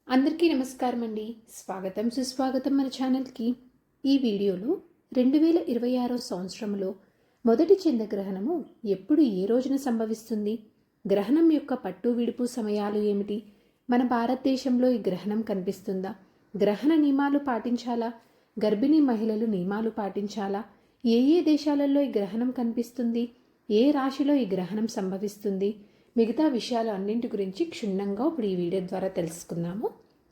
అందరికీ నమస్కారం అండి. స్వాగతం సుస్వాగతం మన ఛానల్కి. ఈ వీడియోలో 2026 సంవత్సరంలో మొదటి చంద్రగ్రహణము ఎప్పుడు ఏ రోజున సంభవిస్తుంది, గ్రహణం యొక్క పట్టు విడుపు సమయాలు ఏమిటి, మన భారతదేశంలో ఈ గ్రహణం కనిపిస్తుందా, గ్రహణ నియమాలు పాటించాలా, గర్భిణీ మహిళలు నియమాలు పాటించాలా, ఏ ఏ దేశాలలో ఈ గ్రహణం కనిపిస్తుంది, ఏ రాశిలో ఈ గ్రహణం సంభవిస్తుంది, మిగతా విషయాలు అన్నింటి గురించి క్షుణ్ణంగా ఇప్పుడు ఈ వీడియో ద్వారా తెలుసుకుందాము.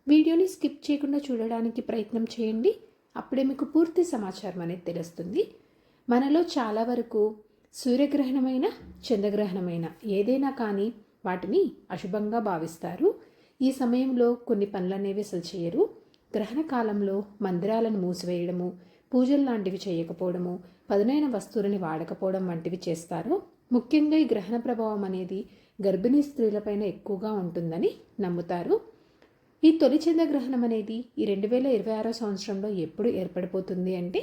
వీడియోని స్కిప్ చేయకుండా చూడడానికి ప్రయత్నం చేయండి. అప్పుడే మీకు పూర్తి సమాచారం అనేది తెలుస్తుంది. మనలో చాలా వరకు సూర్యగ్రహణమైన చంద్రగ్రహణమైన ఏదైనా కానీ వాటిని అశుభంగా భావిస్తారు. ఈ సమయంలో కొన్ని పనులు అనేవి అసలు చేయరు. గ్రహణ కాలంలో మందిరాలను మూసివేయడము, పూజలు లాంటివి చేయకపోవడము, పదునైన వస్తువులని వాడకపోవడం వంటివి చేస్తారు. ముఖ్యంగా ఈ గ్రహణ ప్రభావం అనేది గర్భిణీ స్త్రీలపైన ఎక్కువగా ఉంటుందని నమ్ముతారు. ఈ తొలి చంద్రగ్రహణం అనేది ఈ 2026 సంవత్సరంలో ఎప్పుడు ఏర్పడిపోతుంది అంటే,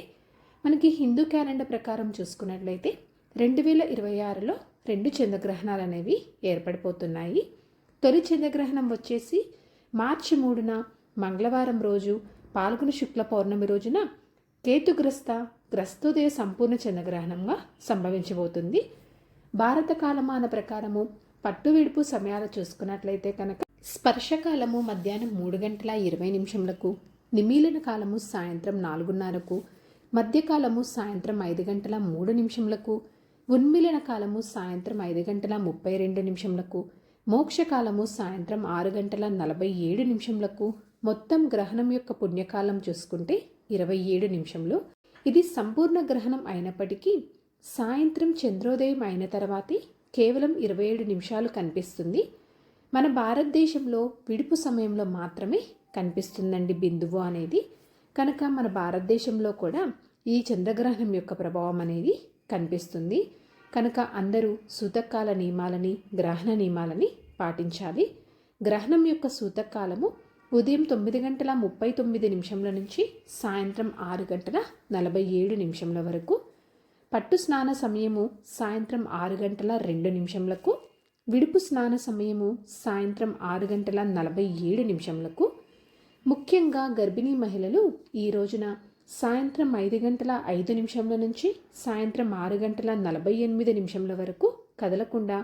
మనకి హిందూ క్యాలెండర్ ప్రకారం చూసుకున్నట్లయితే 2026లో 2 చంద్రగ్రహణాలు అనేవి ఏర్పడిపోతున్నాయి. తొలి చంద్రగ్రహణం వచ్చేసి మార్చి 3న మంగళవారం రోజు పాల్గొన శుక్ల పౌర్ణమి రోజున గ్రస్తోదయ సంపూర్ణ చంద్రగ్రహణంగా సంభవించబోతుంది. భారత కాలమాన ప్రకారము పట్టు విడుపు సమయాలు చూసుకున్నట్లయితే కనుక స్పర్శకాలము మధ్యాహ్నం 3:20, నిమీలన కాలము సాయంత్రం 4:30, మధ్యకాలము సాయంత్రం 5:03, ఉన్మిలన కాలము సాయంత్రం 5:32, మోక్షకాలము సాయంత్రం 6:47. మొత్తం గ్రహణం యొక్క పుణ్యకాలం చూసుకుంటే 27 నిమిషంలు. ఇది సంపూర్ణ గ్రహణం అయినప్పటికీ సాయంత్రం చంద్రోదయం అయిన తర్వాతే కేవలం 27 నిమిషాలు కనిపిస్తుంది. మన భారతదేశంలో విడుపు సమయంలో మాత్రమే కనిపిస్తుందండి బిందువు అనేది. కనుక మన భారతదేశంలో కూడా ఈ చంద్రగ్రహణం యొక్క ప్రభావం అనేది కనిపిస్తుంది. కనుక అందరూ సూతకాల నియమాలని, గ్రహణ నియమాలని పాటించాలి. గ్రహణం యొక్క సూతకాలము ఉదయం 9:39 నుంచి సాయంత్రం 6:47 వరకు. పట్టు స్నాన సమయము సాయంత్రం 6:02, విడుపు స్నాన సమయము సాయంత్రం 6:47. ముఖ్యంగా గర్భిణీ మహిళలు ఈ రోజున సాయంత్రం 5:05 నుంచి సాయంత్రం 6:48 వరకు కదలకుండా,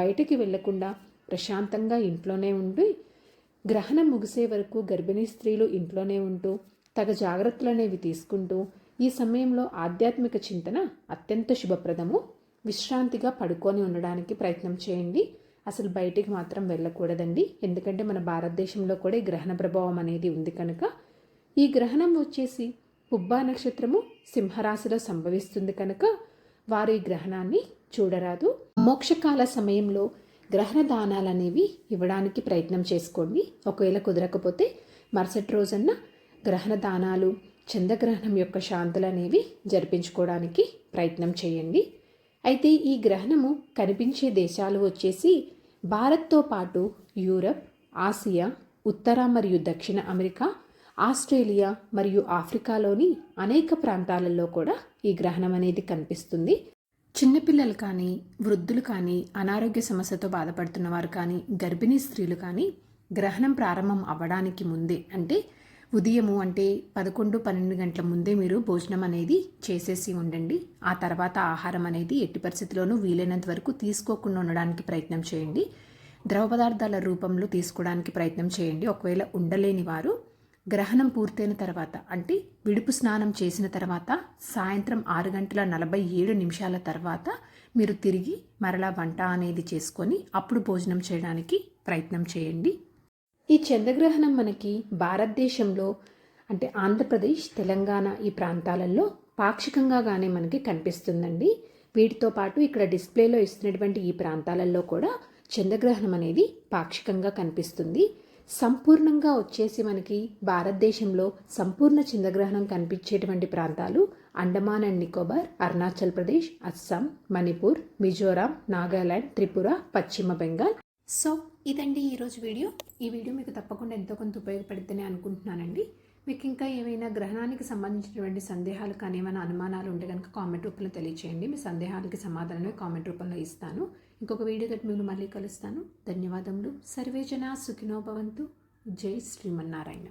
బయటికి వెళ్లకుండా ప్రశాంతంగా ఇంట్లోనే ఉండి, గ్రహణం ముగిసే వరకు గర్భిణీ స్త్రీలు ఇంట్లోనే ఉంటూ తగ జాగ్రత్తలు అనేవి తీసుకుంటూ, ఈ సమయంలో ఆధ్యాత్మిక చింతన అత్యంత శుభప్రదము. విశ్రాంతిగా పడుకొని ఉండడానికి ప్రయత్నం చేయండి. అసలు బయటికి మాత్రం వెళ్ళకూడదండి. ఎందుకంటే మన భారతదేశంలో కూడా ఈ గ్రహణ ప్రభావం అనేది ఉంది. కనుక ఈ గ్రహణం వచ్చేసి పుబ్బా నక్షత్రము సింహరాశిలో సంభవిస్తుంది కనుక వారు ఈ గ్రహణాన్ని చూడరాదు. మోక్షకాల సమయంలో గ్రహణ దానాలు అనేవి ఇవ్వడానికి ప్రయత్నం చేసుకోండి. ఒకవేళ కుదరకపోతే మరుసటి రోజన్న గ్రహణ దానాలు, చంద్రగ్రహణం యొక్క శాంతులు అనేవి జరిపించుకోవడానికి ప్రయత్నం చేయండి. అయితే ఈ గ్రహణము కనిపించే దేశాలు వచ్చేసి భారత్తో పాటు యూరప్, ఆసియా, ఉత్తర మరియు దక్షిణ అమెరికా, ఆస్ట్రేలియా మరియు ఆఫ్రికాలోని అనేక ప్రాంతాలలో కూడా ఈ గ్రహణం అనేది కనిపిస్తుంది. చిన్నపిల్లలు కానీ, వృద్ధులు కానీ, అనారోగ్య సమస్యతో బాధపడుతున్న వారు కానీ, గర్భిణీ స్త్రీలు కానీ గ్రహణం ప్రారంభం అవ్వడానికి ముందే అంటే ఉదయము అంటే 11-12 గంటల ముందే మీరు భోజనం అనేది చేసేసి ఉండండి. ఆ తర్వాత ఆహారం అనేది ఎట్టి పరిస్థితుల్లోనూ వీలైనంత వరకు తీసుకోకుండా ఉండడానికి ప్రయత్నం చేయండి. ద్రవ పదార్థాల రూపంలో తీసుకోవడానికి ప్రయత్నం చేయండి. ఒకవేళ ఉండలేని వారు గ్రహణం పూర్తయిన తర్వాత అంటే విడుపు స్నానం చేసిన తర్వాత సాయంత్రం 6:47 తర్వాత మీరు తిరిగి మరలా వంట అనేది చేసుకొని అప్పుడు భోజనం చేయడానికి ప్రయత్నం చేయండి. ఈ చంద్రగ్రహణం మనకి భారతదేశంలో అంటే ఆంధ్రప్రదేశ్, తెలంగాణ ఈ ప్రాంతాలలో పాక్షికంగానే మనకి కనిపిస్తుందండి. వీటితో పాటు ఇక్కడ డిస్ప్లేలో ఇస్తున్నటువంటి ఈ ప్రాంతాలలో కూడా చంద్రగ్రహణం అనేది పాక్షికంగా కనిపిస్తుంది. సంపూర్ణంగా వచ్చేసి మనకి భారతదేశంలో సంపూర్ణ చంద్రగ్రహణం కనిపించేటువంటి ప్రాంతాలు అండమాన్ అండ్ నికోబార్, అరుణాచల్ ప్రదేశ్, అస్సాం, మణిపూర్, మిజోరాం, నాగాలాండ్, త్రిపుర, పశ్చిమ బెంగాల్. సో ఇదండి ఈరోజు వీడియో. ఈ వీడియో మీకు తప్పకుండా ఎంతో కొంత ఉపయోగపడుతుందని అనుకుంటున్నానండి. మీకు ఇంకా ఏమైనా గ్రహణానికి సంబంధించినటువంటి సందేహాలు కానీ ఏమైనా అనుమానాలు ఉంటే కనుక కామెంట్ రూపంలో తెలియచేయండి. మీ సందేహాలకి సమాధానమే కామెంట్ రూపంలో ఇస్తాను. ఇంకొక వీడియోతో మీరు మళ్ళీ కలుస్తాను. ధన్యవాదములు. సర్వే జనా సుఖినో భవంతు. జై శ్రీమన్నారాయణ.